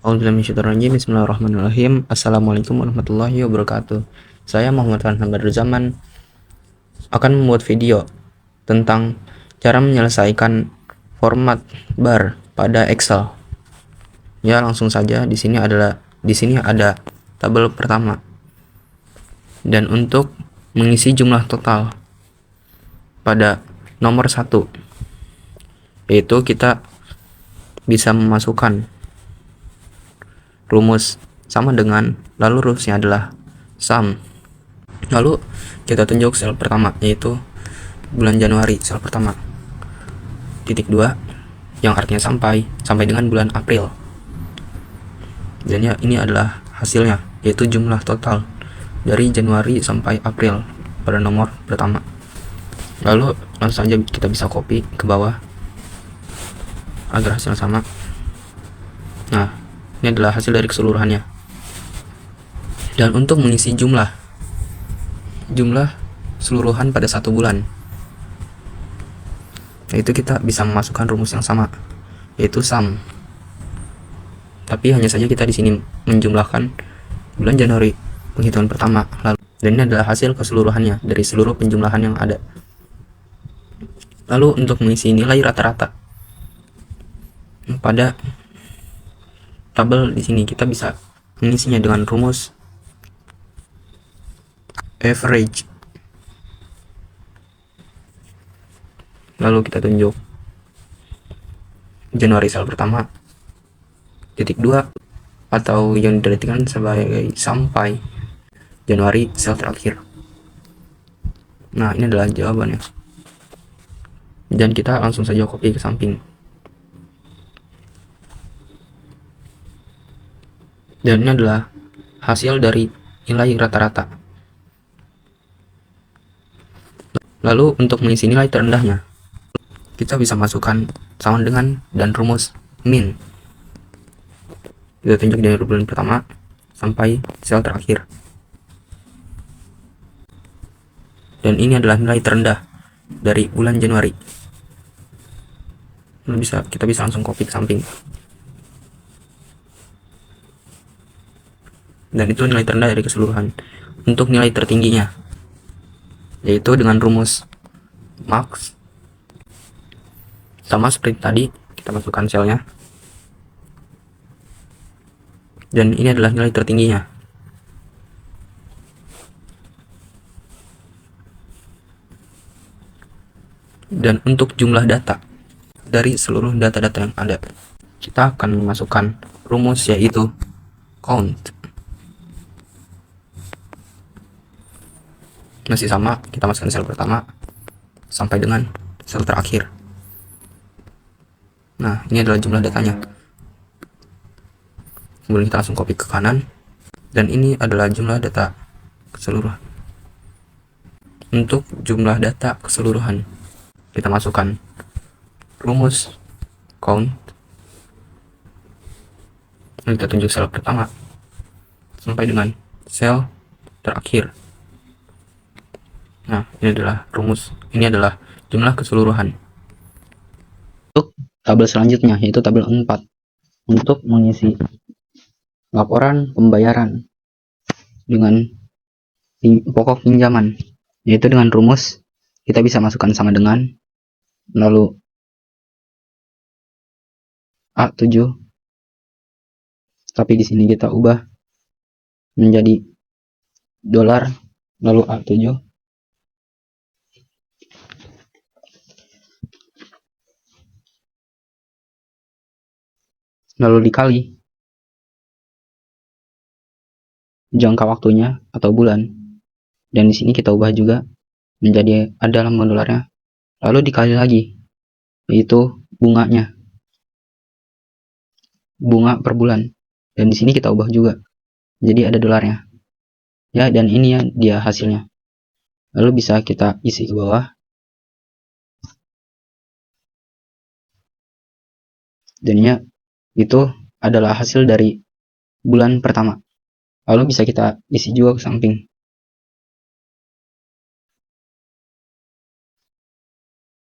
Bismillahirrahmanirrahim. Assalamualaikum warahmatullahi wabarakatuh. Saya Muhammad Farhan Badruzzaman akan membuat video tentang cara menyelesaikan format bar pada Excel. Ya, langsung saja. Di sini ada tabel pertama. Dan untuk mengisi jumlah total pada nomor 1, yaitu kita bisa memasukkan rumus sama dengan, lalu rumusnya adalah sum. Lalu kita tunjuk sel pertama, yaitu bulan Januari, sel pertama, titik 2, yang artinya sampai dengan bulan April. Dan ya, ini adalah hasilnya, yaitu jumlah total dari Januari sampai April pada nomor pertama. Lalu langsung saja kita bisa copy ke bawah agar hasilnya sama. Nah, ini adalah hasil dari keseluruhannya. Dan untuk mengisi jumlah keseluruhan pada 1 bulan, yaitu kita bisa memasukkan rumus yang sama, yaitu sum. Tapi hanya saja kita di sini menjumlahkan bulan Januari penghitungan pertama, dan ini adalah hasil keseluruhannya dari seluruh penjumlahan yang ada. Lalu untuk mengisi nilai rata-rata pada tabel di sini, kita bisa mengisinya dengan rumus average. Lalu kita tunjuk Januari sel pertama, titik 2, atau yang diartikan sebagai sampai Januari sel terakhir. Nah, ini adalah jawabannya. Dan kita langsung saja copy ke samping. Dan ini adalah hasil dari nilai rata-rata. Lalu untuk mengisi nilai terendahnya, kita bisa masukkan sama dengan dan rumus min. Kita tunjuk dari bulan pertama sampai sel terakhir. Dan ini adalah nilai terendah dari bulan Januari. Kita bisa langsung copy ke samping. Dan itu nilai terendah dari keseluruhan. Untuk nilai tertingginya, yaitu dengan rumus max, sama seperti tadi, kita masukkan selnya, dan ini adalah nilai tertingginya. Dan untuk jumlah data dari seluruh data-data yang ada, kita akan memasukkan rumus, yaitu count. Masih sama, kita masukkan sel pertama sampai dengan sel terakhir. Nah, ini adalah jumlah datanya. Kemudian kita langsung copy ke kanan, dan ini adalah jumlah data keseluruhan. Untuk jumlah data keseluruhan, kita masukkan rumus count, dan kita tunjuk sel pertama sampai dengan sel terakhir. Nah, ini adalah rumus, ini adalah jumlah keseluruhan. Untuk tabel selanjutnya, yaitu tabel 4, untuk mengisi laporan pembayaran dengan pokok pinjaman, yaitu dengan rumus, kita bisa masukkan sama dengan, lalu A7, tapi di sini kita ubah menjadi dolar, lalu A7, lalu dikali jangka waktunya atau bulan, dan di sini kita ubah juga menjadi ada lambang dolarnya, lalu dikali lagi, yaitu bunganya, bunga per bulan, dan di sini kita ubah juga jadi ada dolarnya ya. Dan ini ya dia hasilnya. Lalu bisa kita isi ke bawah, dan ya, itu adalah hasil dari bulan pertama. Lalu bisa kita isi juga ke samping.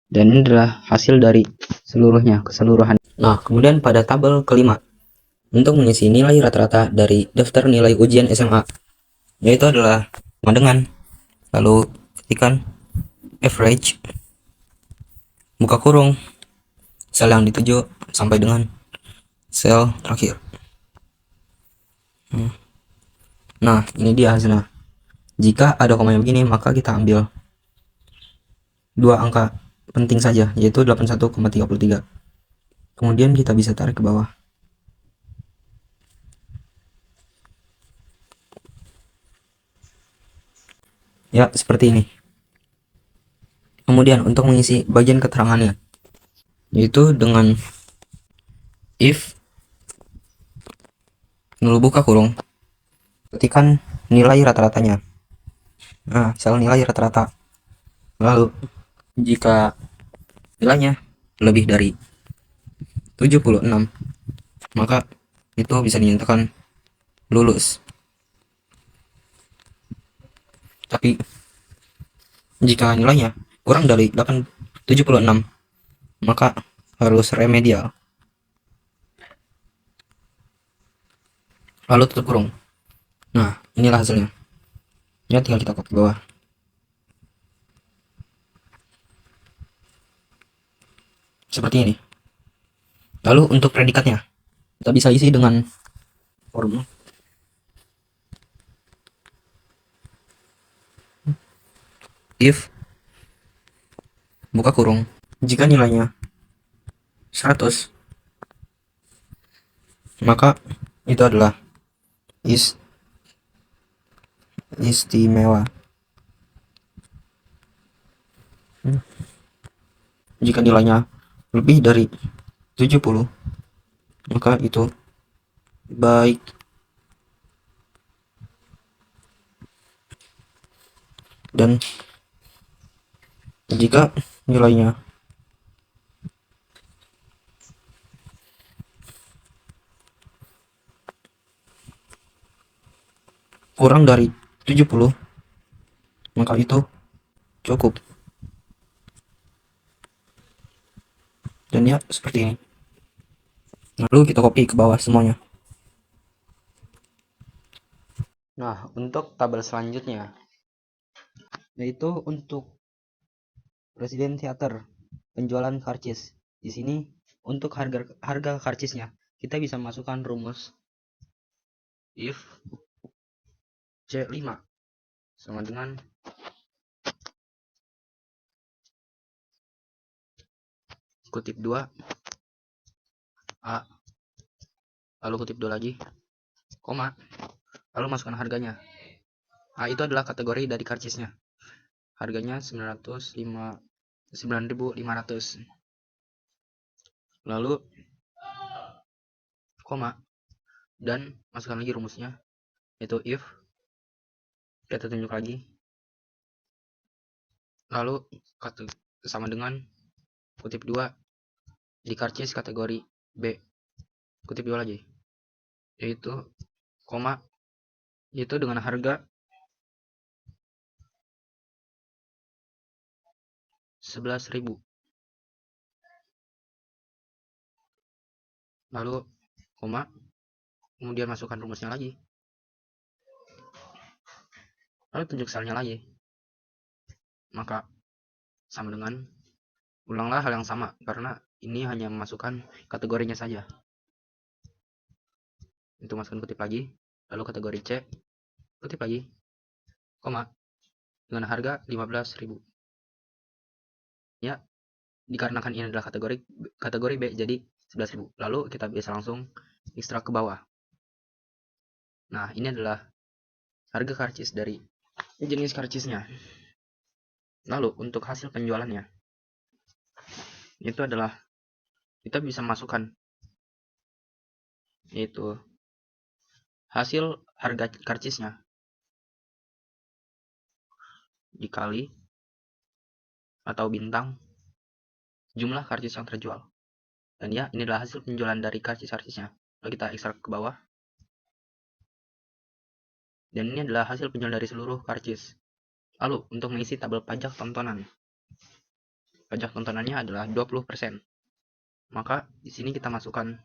Dan ini adalah hasil dari keseluruhan. Nah, kemudian pada tabel kelima, untuk mengisi nilai rata-rata dari daftar nilai ujian SMA, yaitu adalah sama dengan, lalu ketikkan average, buka kurung, sel yang dituju sampai dengan sel terakhir. Nah, ini dia hasilnya. Jika ada koma yang begini, maka kita ambil dua angka penting saja, yaitu 81,33. Kemudian kita bisa tarik ke bawah. Ya, seperti ini. Kemudian untuk mengisi bagian keterangannya, yaitu dengan if, lalu buka kurung, ketikkan nilai rata-ratanya. Nah, sel nilai rata-rata. Lalu jika nilainya lebih dari 76, maka itu bisa dinyatakan lulus. Tapi jika nilainya kurang dari 76, maka harus remedial. Lalu tutup kurung. Nah, inilah hasilnya. Ya, tinggal kita copy bawah. Seperti ini. Lalu untuk predikatnya, kita bisa isi dengan form if, buka kurung, jika nilainya 100, maka itu adalah istimewa. Jika nilainya lebih dari 70, maka itu baik. Dan jika nilainya kurang dari 70, maka itu cukup. Dan ya, seperti ini. Lalu kita copy ke bawah semuanya. Nah, untuk tabel selanjutnya, yaitu untuk Presiden Theater, penjualan karcis. Di sini untuk harga karcisnya, kita bisa masukkan rumus if C5 sama dengan kutip 2 A, lalu kutip 2 lagi, koma, lalu masukkan harganya. A itu adalah kategori dari karcisnya. Harganya 9.500. Lalu koma, dan masukkan lagi rumusnya, yaitu if, kita tunjuk lagi, lalu sama dengan kutip 2 di karcis kategori B, kutip 2 lagi, yaitu koma, yaitu dengan harga 11.000. Lalu koma, kemudian masukkan rumusnya lagi, lalu tunjuk selnya lagi, maka sama dengan, ulanglah hal yang sama karena ini hanya memasukkan kategorinya saja. Itu masukkan kutip lagi, lalu kategori C, kutip lagi, koma, dengan harga 15.000. Ya, dikarenakan ini adalah kategori B, jadi 11.000. Lalu kita bisa langsung ekstrak ke bawah. Nah, ini adalah harga karcis dari jenis karcisnya. Lalu untuk hasil penjualannya, itu adalah kita bisa masukkan, yaitu hasil harga karcisnya dikali atau bintang jumlah karcis yang terjual. Dan ya, ini adalah hasil penjualan dari karcis-karcisnya. Lalu kita ekstrak ke bawah. Dan ini adalah hasil penjualan dari seluruh karcis. Lalu untuk mengisi tabel pajak tontonan, pajak tontonannya adalah 20%. Maka di sini kita masukkan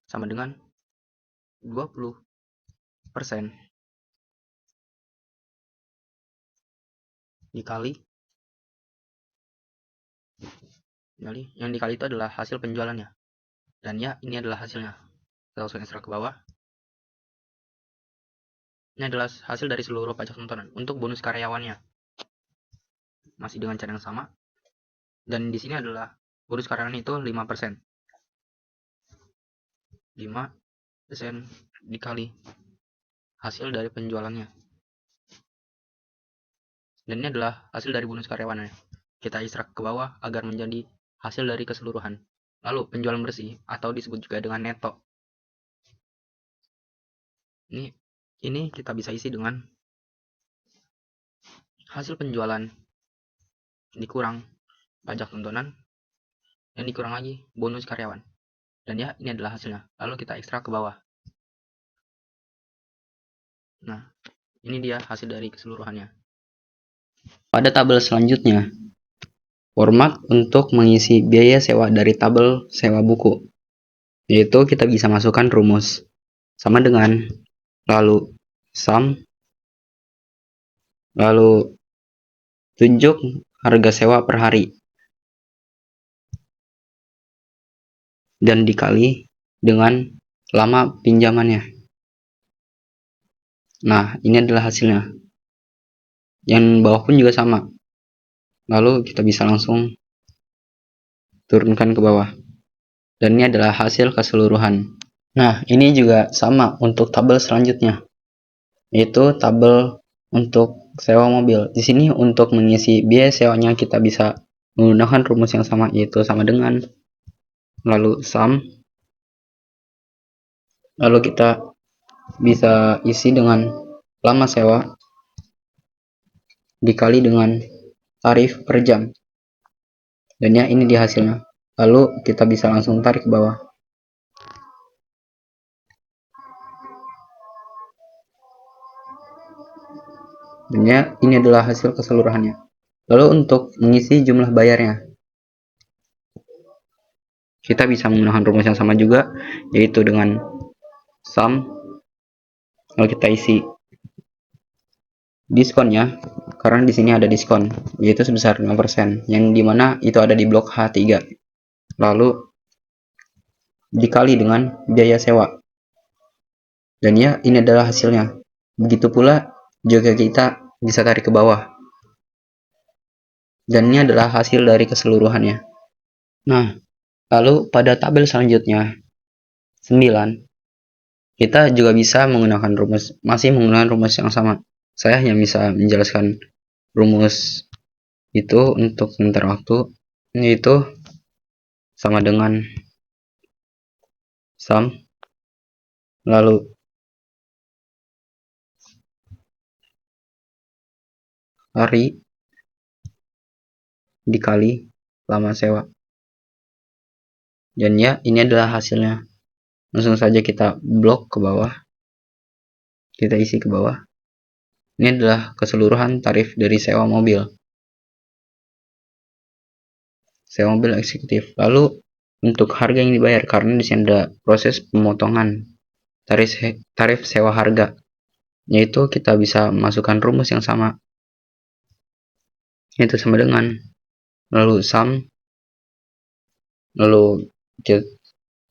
sama dengan 20% dikali yang dikali itu adalah hasil penjualannya, dan ya ini adalah hasilnya. Kita langsung ekstrak ke bawah. Ini adalah hasil dari seluruh pajak tontonan untuk bonus karyawannya, masih dengan cara yang sama. Dan di sini adalah bonus karyawan itu 5%. 5% dikali hasil dari penjualannya. Dan ini adalah hasil dari bonus karyawannya. Kita ekstrak ke bawah agar menjadi hasil dari keseluruhan. Lalu penjualan bersih atau disebut juga dengan neto. Ini kita bisa isi dengan hasil penjualan dikurang pajak tontonan dan dikurang lagi bonus karyawan. Dan ya ini adalah hasilnya. Lalu kita ekstrak ke bawah. Nah, ini dia hasil dari keseluruhannya. Pada tabel selanjutnya, format untuk mengisi biaya sewa dari tabel sewa buku, yaitu kita bisa masukkan rumus sama dengan lalu sum, lalu tunjuk harga sewa per hari, dan dikali dengan lama pinjamannya. Nah, ini adalah hasilnya. Yang bawah pun juga sama. Lalu kita bisa langsung turunkan ke bawah. Dan ini adalah hasil keseluruhan. Nah, ini juga sama untuk tabel selanjutnya, yaitu tabel untuk sewa mobil. Di sini untuk mengisi biaya sewanya kita bisa menggunakan rumus yang sama, yaitu sama dengan lalu sum, lalu kita bisa isi dengan lama sewa dikali dengan tarif per jam. Dan ya ini dia hasilnya. Lalu kita bisa langsung tarik ke bawah. Dan ya ini adalah hasil keseluruhannya. Lalu untuk mengisi jumlah bayarnya, kita bisa menggunakan rumus yang sama juga, yaitu dengan sum. Lalu kita isi diskonnya, karena di sini ada diskon, yaitu sebesar 5%, yang dimana itu ada di blok H3. Lalu dikali dengan biaya sewa. Dan ya ini adalah hasilnya. Begitu pula juga kita bisa tarik ke bawah. Dan ini adalah hasil dari keseluruhannya. Nah, lalu pada tabel selanjutnya 9, kita juga bisa menggunakan rumus, masih menggunakan rumus yang sama. Saya hanya bisa menjelaskan rumus itu untuk sebentar waktu, yaitu sama dengan sum, lalu hari dikali lama sewa. Dan ya ini adalah hasilnya. Langsung saja kita blok ke bawah, kita isi ke bawah. Ini adalah keseluruhan tarif dari sewa mobil eksekutif. Lalu untuk harga yang dibayar, karena di sini ada proses pemotongan tarif sewa harga, yaitu kita bisa masukkan rumus yang sama, yaitu sama dengan lalu sum, lalu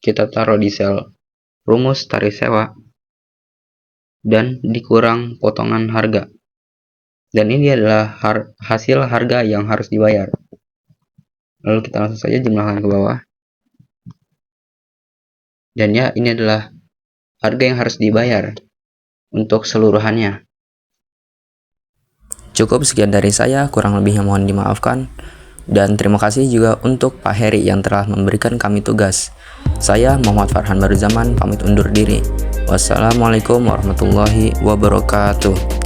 kita taruh di sel rumus tarif sewa dan dikurang potongan harga. Dan ini adalah hasil harga yang harus dibayar. Lalu kita langsung saja jumlahkan ke bawah. Dan ya ini adalah harga yang harus dibayar untuk seluruhannya. Cukup sekian dari saya, kurang lebihnya mohon dimaafkan. Dan terima kasih juga untuk Pak Heri yang telah memberikan kami tugas. Saya Muhammad Farhan Baruzaman pamit undur diri. Wassalamualaikum warahmatullahi wabarakatuh.